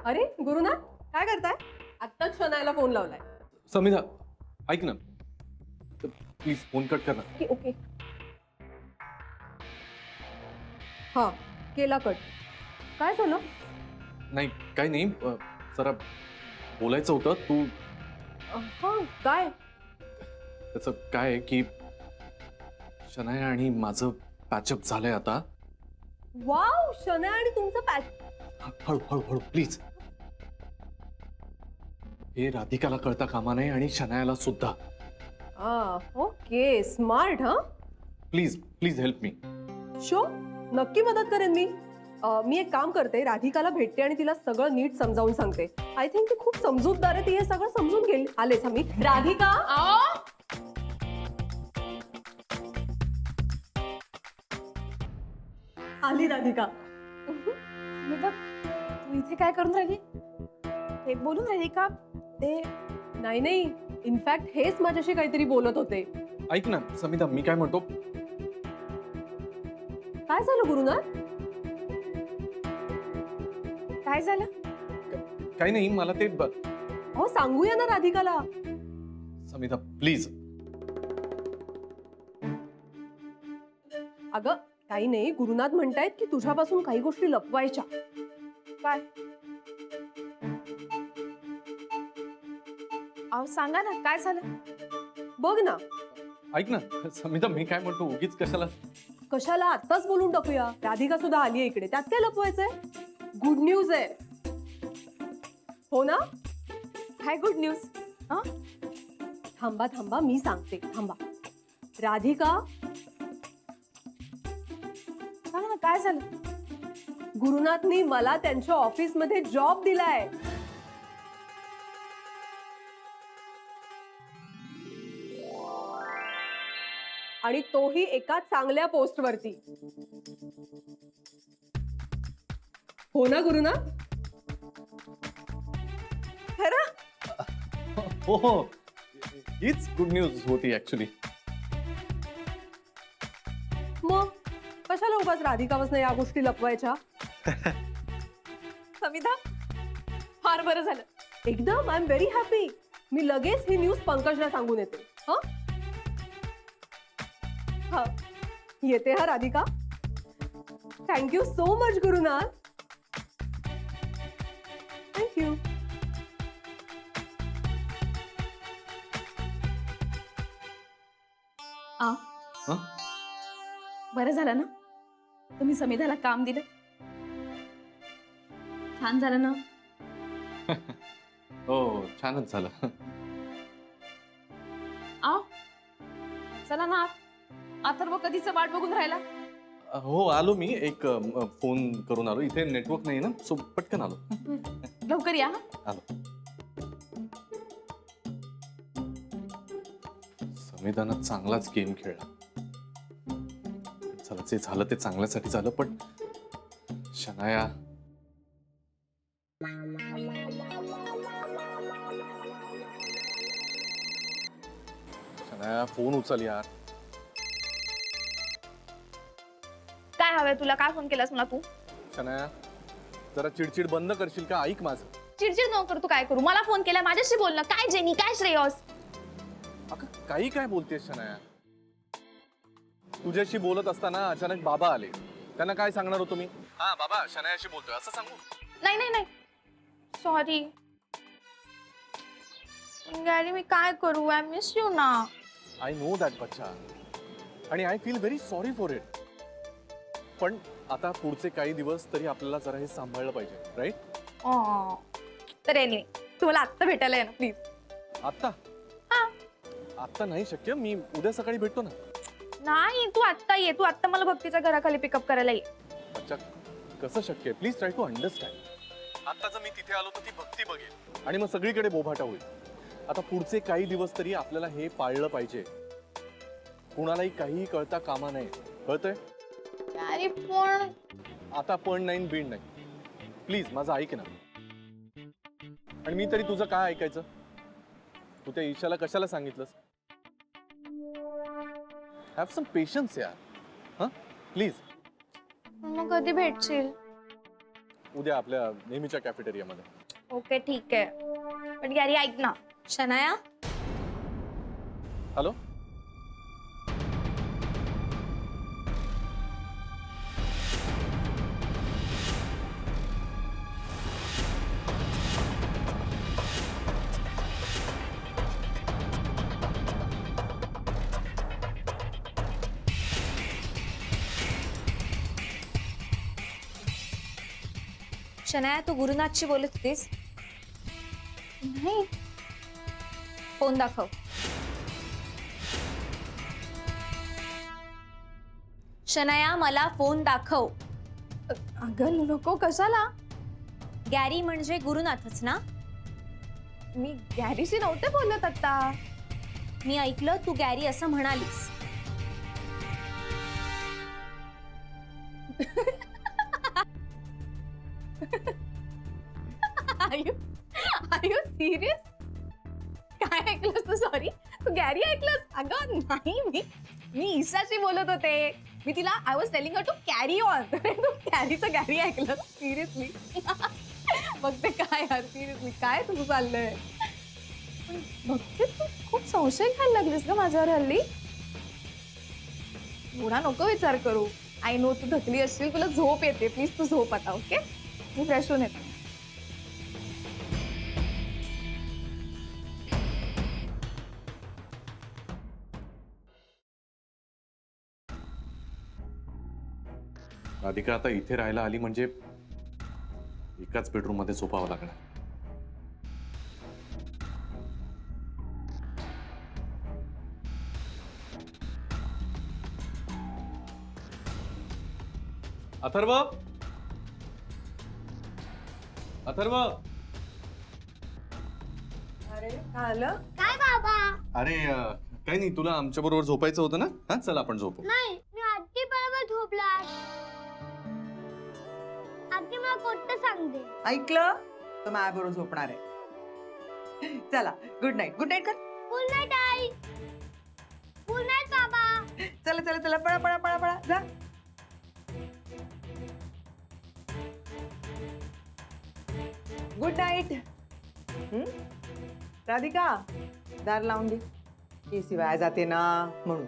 अरे गुरुनाथ, काय करताय? आत्ताच शनायला फोन लावलाय. समिधा, ऐक ना, प्लीज फोन कट कर ना. Okay okay. हा, केला कट. काय झालं? नाही काही नाही, जरा बोलायचं होतं. तू हा काय? त्याचं काय आहे की शनाया आणि माझं पॅचअप झालंय आता. वाव, शनाया आणि तुमचं पॅच. हळू हळू हळू प्लीज. हे राधिकाला कळता कामा नये आणि शनायाला सुद्धा. Okay, smart. हा, प्लीज प्लीज हेल्प मी. शो, नक्की मदत करेन मी. मी एक काम करते, राधिकाला भेटते आणि तिला सगळं नीट समजावून सांगते. आय थिंक ती खूप समजूतदार आहे, ती हे सगळं समजून घेईल. आलेच मी. राधिका, आली राधिका. तू इथे काय करून राहिली? ते बोलून राहिली का? ते नाही नाही, इनफॅक्ट हेच माझ्याशी काहीतरी बोलत होते. ऐक ना समिधा, मी काय म्हणतो. काय झालं गुरुनाथ? काय झालं? काही नाही, मला ते हो, सांगूया ना राधिकाला. समिधा प्लीज. अगं काही नाही, गुरुनाथ म्हणतायत की तुझ्यापासून काही गोष्टी लपवायच्या. काय? अहो सांगा ना, काय झालं? बघ ना. ऐक ना समिधा, मी काय म्हणतो, उगीच कशाला. कशाला, आत्ताच बोलून टाकूया. राधिका सुद्धा आली इकडे, त्यात काय लपवायचंय? गुड न्यूज आहे. हो ना? काय गुड न्यूज? थांबा थांबा, मी सांगते. थांबा. राधिका, सांगा ना, काय झालं? गुरुनाथनी मला त्यांच्या ऑफिस मध्ये जॉब दिलाय. आणि तोही एका चांगल्या पोस्ट वरती. हो ना गुरुनाथ? खरं? हो हो, हीच गुड न्यूज होती ऍक्च्युली. मग कशाला उगाच राधिकापासून या गोष्टी लपवायच्या? समिधा, फार बरं झालं. एकदम, आय एम व्हेरी हॅपी. मी लगेच ही न्यूज पंकजला सांगून येते. हा, येते हा Radhika. Thank you so much Gurunath. Thank you. हं? बरं झालं ना तुम्ही समिधाला काम दिलं. छान झालं ना. हो छानच झालं. आओ चला ना. अथर्व कधीच वाट बघून राहिला. हो आलो मी, एक फोन करून आलो. इथे नेटवर्क नाही ना, सो पटकन आलो. लवकर या. आलो. समिधानं चांगलाच गेम खेळला. चला, जे झालं ते चांगल्यासाठी झालं, पण शनाया. शनाया फोन उचल यार. काय हवंय तुला? काय फोन केलास मला तू? शनाया जरा चिडचिड बंद करशील का? ऐक माझं. चिडचिड नको करू. तू काय करू? मला फोन केला, माझ्याशी बोल ना. काय जेनी, काय श्रेयस? अगं काही काय बोलतेस शनाया? तुझ्याशी बोलत असताना अचानक बाबा आले. त्यांना काय सांगणार होतो मी? हा बाबा शनायाशी बोलतोय असं सांगू? नाही नाही नाही, सॉरी गॅरी. मी काय करू? आय मिस यू ना. आय नो दॅट बच्चा, आणि I feel very sorry for it. पण आता पुढचे काही दिवस तरी आपल्याला जरा हे सांभाळलं पाहिजे, राईट? तर एनिवे तू मला आत्ता भेटायला ये ना प्लीज. आत्ता? आत्ता नाही शक्य. मी उद्या सकाळी भेटतो ना. नाही, तू आत्ता ये. तू आत्ता मला भक्तीच्या घराखाली पिकअप करायला ये. बच्चा कसं शक्य आहे? Please try to understand. आता जर मी तिथे आलो तर ती भक्ती बघेल आणि मग सगळीकडे बोभाटा होईल. आता पुढचे काही दिवस तरी आपल्याला हे पाळलं पाहिजे. कुणालाही काहीही कळता कामा नये. कळतंय? अरे पण आता पण नाही बीड नाही. प्लीज माझं ऐक ना. आणि मी तरी तुझं काय ऐकायचं? तू त्या ईशाला कशाला सांगितलंस? हॅव सम पेशन्स यार. हा प्लीज. मग कधी भेटशील? उद्या आपल्या नेहमीच्या कॅफेटेरियामध्ये. ओके ठीक आहे. पण गॅरी ऐक ना. शनाया हॅलो. शनाया तू गुरुनाथशी बोलत होतीस? नाही. फोन दाखव. शनाया मला फोन दाखव. अगं नको, कशाला? गॅरी म्हणजे गुरुनाथच ना? मी गॅरीशी नव्हते बोलत आता. मी ऐकलं तू गॅरी असं म्हणालीस. Are you serious? काय ऐकलंस तू? सॉरी, तू गॅरी ऐकलंस? अगं नाही, मी ईशाशी बोलत होते. मी तिला I was telling her to carry on. तू कॅरीचं गॅरी ऐकलं? सिरियसली? बघते काय यार, सिरियसली काय तुझं चाललंय? पण बघते तू खूप संशय घ्यायला लागलीस का माझ्यावर हल्ली? एवढा नको विचार करू. आय नो तू थकली असशील, तुला झोप येते. प्लीज तू झोप आता. ओके, मी फ्रेश होऊन येते. राधिका आता इथे राहायला आली म्हणजे एकाच बेडरूम मध्ये झोपावं लागणार. अथर्व, अथर्व. अरे झालं? काय बाबा? अरे काही नाही, तुला आमच्या बरोबर झोपायचं होतं ना? हा चल आपण झोपू. नाही, मी आजी बरोबर झोपला. आजी मला कोणतं सांगते? ऐकलं? तो माझ्याबरोबर झोपणार आहे. चला गुड नाईट. गुड नाईट कर. गुड नाईट आई. गुड नाईट बाबा. चला चला चला पळा पळा पळा पळा जा. Good night. राधिका दार लावून दे. एसी वाया जाते ना म्हणून.